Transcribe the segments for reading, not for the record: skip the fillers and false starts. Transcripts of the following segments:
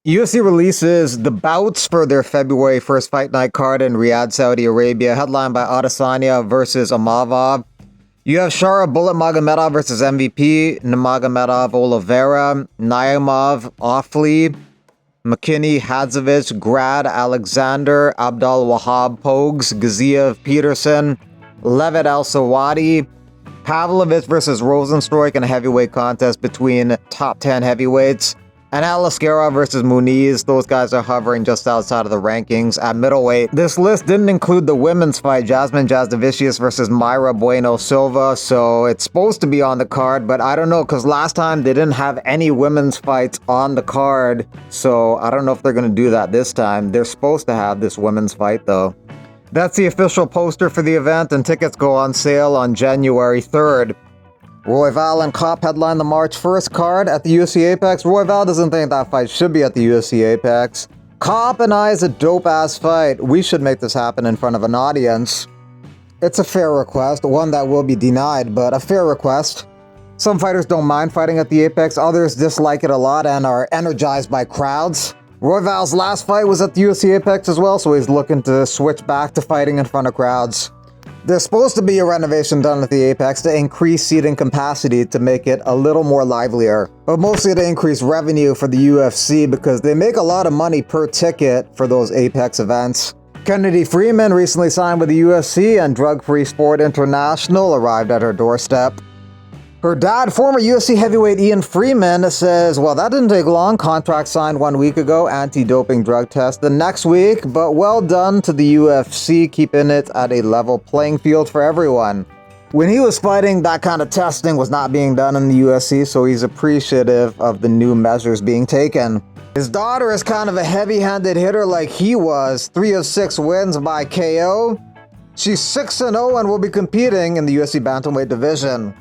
UFC releases the bouts for their February 1st fight night card in Riyadh, Saudi Arabia, headlined by Adesanya versus Amavov. You have Shara Bullet Magomedov versus MVP, Nurmagomedov Oliveira, Naimov Offley, McKinney Hadzovic, Grad Alexander, Abdul Wahab Pogues, Gaziev Peterson, Levitt Al Sawadi, Pavlovich versus Rosenstruik in a heavyweight contest between top 10 heavyweights. And Alascara versus Muniz, those guys are hovering just outside of the rankings at middleweight. This list didn't include the women's fight, Jasmine Jasdavicius versus Mayra Bueno Silva, so it's supposed to be on the card, but I don't know, because last time they didn't have any women's fights on the card, so I don't know if they're going to do that this time. They're supposed to have this women's fight, though. That's the official poster for the event, and tickets go on sale on January 3rd. Royval and Kopp headline the March 1st card at the UFC Apex. Royval doesn't think that fight should be at the UFC Apex. Kopp and I is a dope-ass fight. We should make this happen in front of an audience. It's a fair request, one that will be denied, but a fair request. Some fighters don't mind fighting at the Apex, others dislike it a lot and are energized by crowds. Royval's last fight was at the UFC Apex as well, so he's looking to switch back to fighting in front of crowds. There's supposed to be a renovation done at the Apex to increase seating capacity to make it a little more livelier, but mostly to increase revenue for the UFC because they make a lot of money per ticket for those Apex events. Kennedy Freeman recently signed with the UFC, and Drug Free Sport International arrived at her doorstep. Her dad, former UFC heavyweight Ian Freeman, says, well, that didn't take long. Contract signed 1 week ago, anti-doping drug test the next week, but well done to the UFC, keeping it at a level playing field for everyone. When he was fighting, that kind of testing was not being done in the UFC, so he's appreciative of the new measures being taken. His daughter is kind of a heavy-handed hitter like he was, 3 of 6 wins by KO. She's 6-0 and will be competing in the UFC bantamweight division.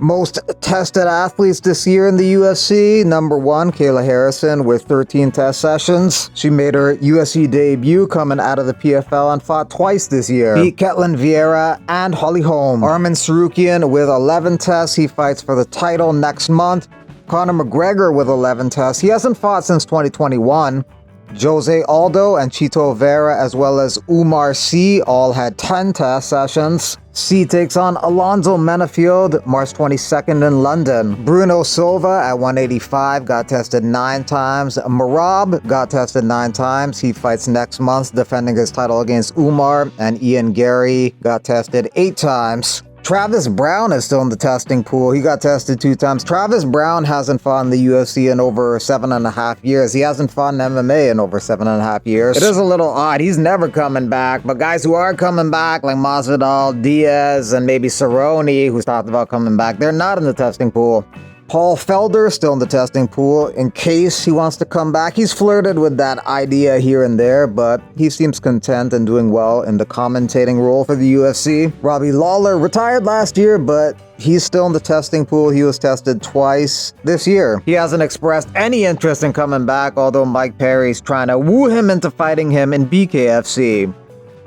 Most tested athletes this year in the UFC. Number 1, Kayla Harrison with 13 test sessions. She made her UFC debut coming out of the PFL and fought twice this year. Beat Ketlin Vieira and Holly Holm. Arman Sarukian with 11 tests. He fights for the title next month. Conor McGregor with 11 tests. He hasn't fought since 2021. Jose Aldo and Chito Vera, as well as Umar Sy, all had 10 test sessions. Sy takes on Alonzo Menafield March 22nd in London. Bruno Silva at 185 got tested 9 times. Merab got tested 9 times. He fights next month defending his title against Umar. And Ian Gary got tested 8 times. Travis Brown is still in the testing pool. He got tested 2 times. Travis Brown hasn't fought in the UFC in over 7.5 years. He hasn't fought in MMA in over 7.5 years. It is a little odd. He's never coming back. But guys who are coming back, like Masvidal, Diaz, and maybe Cerrone, who's talked about coming back, they're not in the testing pool. Paul Felder still in the testing pool in case he wants to come back. He's flirted with that idea here and there, but he seems content and doing well in the commentating role for the UFC. Robbie Lawler retired last year, but he's still in the testing pool. He was tested twice this year. He hasn't expressed any interest in coming back, although Mike Perry's trying to woo him into fighting him in BKFC.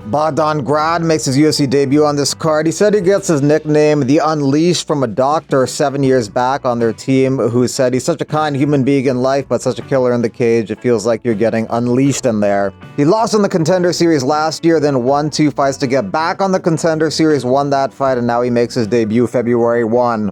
Bogdan Grad makes his UFC debut on this card. He said he gets his nickname The Unleashed from a doctor 7 years back on their team who said he's such a kind human being in life but such a killer in the cage. It feels like you're getting unleashed in there. He lost in the Contender Series last year, then won 2 fights to get back on the Contender Series, won that fight, and now he makes his debut February 1.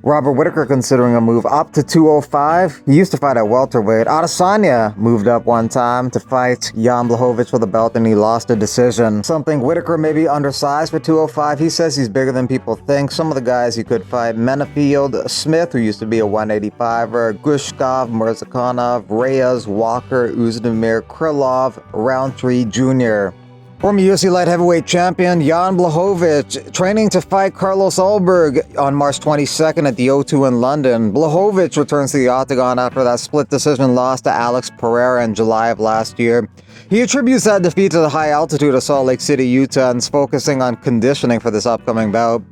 Robert Whittaker considering a move up to 205. He used to fight at welterweight. Adesanya moved up one time to fight Jan Blachowicz for the belt and he lost a decision. Something Whittaker may be undersized for 205. He says he's bigger than people think. Some of the guys he could fight: Menafield, Smith, who used to be a 185er, Gushkov, Murzakanov, Reyes, Walker, Uzdemir, Krylov, Roundtree Jr. Former UFC light heavyweight champion Jan Blachowicz training to fight Carlos Ulberg on March 22nd at the O2 in London. Blachowicz returns to the Octagon after that split decision loss to Alex Pereira in July of last year. He attributes that defeat to the high altitude of Salt Lake City, Utah, and is focusing on conditioning for this upcoming bout.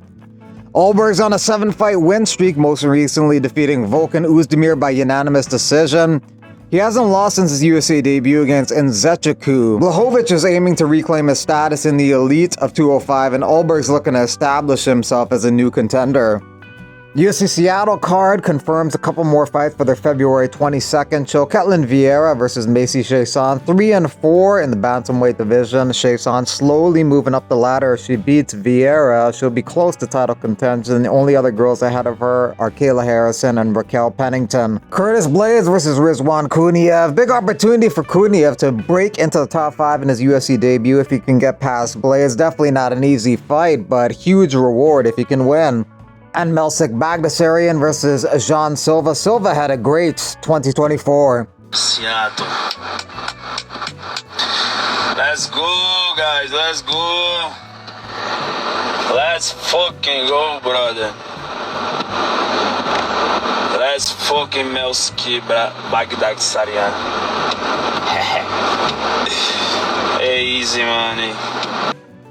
Ulberg's on a 7-fight win streak, most recently defeating Volkan Uzdemir by unanimous decision. He hasn't lost since his UFC debut against Nzechukwu. Blachowicz is aiming to reclaim his status in the elite of 205, and Ulberg's looking to establish himself as a new contender. UFC Seattle card confirms a couple more fights for their February 22nd show. Ketlin Vieira versus Macy Chiasson, 3-4 in the bantamweight division. Chiasson slowly moving up the ladder. If she beats Vieira, she'll be close to title contention. The only other girls ahead of her are Kayla Harrison and Raquel Pennington. Curtis Blaydes versus Rizwan Kuniev. Big opportunity for Kuniev to break into the top 5 in his UFC debut if he can get past Blaydes. Definitely not an easy fight, but huge reward if he can win. And Melsik Bagdasaryan versus Jean Silva. Silva had a great 2024. Seattle. Let's go, guys. Let's go. Let's fucking go, brother. Let's fucking Melsik Bagdasaryan. Hey, easy money.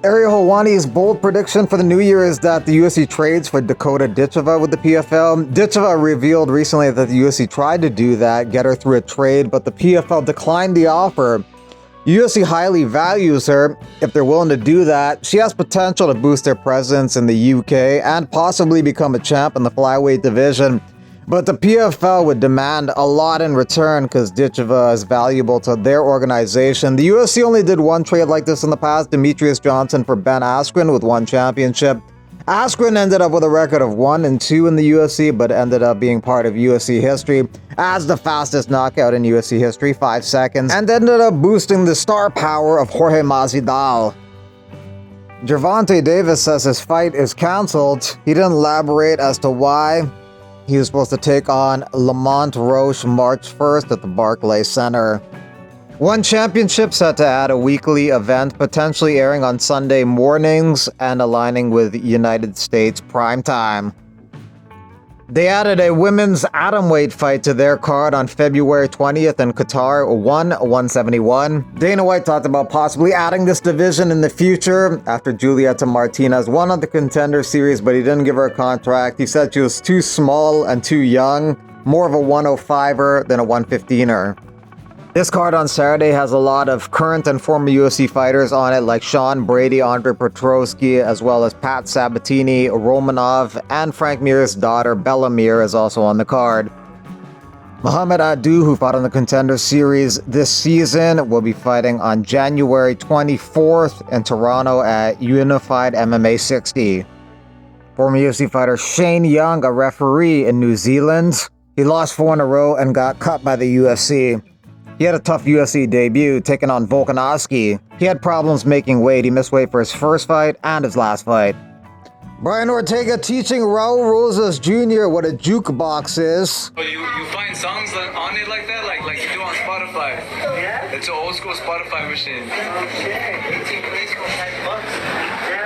Ariel Helwani's bold prediction for the new year is that the UFC trades for Dakota Ditcheva with the PFL. Ditcheva revealed recently that the UFC tried to do that, get her through a trade, but the PFL declined the offer. UFC highly values her. If they're willing to do that, she has potential to boost their presence in the UK and possibly become a champ in the flyweight division. But the PFL would demand a lot in return because Ditcheva is valuable to their organization. The UFC only did one trade like this in the past, Demetrius Johnson for Ben Askren with 1 championship. Askren ended up with a record of 1-2 in the UFC, but ended up being part of UFC history as the fastest knockout in UFC history, 5 seconds, and ended up boosting the star power of Jorge Masvidal. Gervonta Davis says his fight is canceled. He didn't elaborate as to why. He was supposed to take on Lamont Roche March 1st at the Barclays Center. One Championship set to add a weekly event, potentially airing on Sunday mornings and aligning with United States primetime. They added a women's atomweight fight to their card on February 20th in Qatar, 171. Dana White talked about possibly adding this division in the future after Julieta Martinez won on the Contender Series, but he didn't give her a contract. He said she was too small and too young, more of a 105er than a 115er. This card on Saturday has a lot of current and former UFC fighters on it, like Sean Brady, Andre Petrosky, as well as Pat Sabatini, Romanov, and Frank Mir's daughter Bella Mir is also on the card. Muhammad Adu, who fought on the Contender Series this season, will be fighting on January 24th in Toronto at Unified MMA 60. Former UFC fighter Shane Young, a referee in New Zealand. He lost 4 in a row and got cut by the UFC. He had a tough UFC debut, taking on Volkanovski. He had problems making weight. He missed weight for his first fight and his last fight. Brian Ortega teaching Raul Rosas Jr. what a jukebox is. Oh, you find songs on it like that? Like you do on Spotify? Yeah? It's an old school Spotify machine. Okay. 18 plays for $5. Yeah.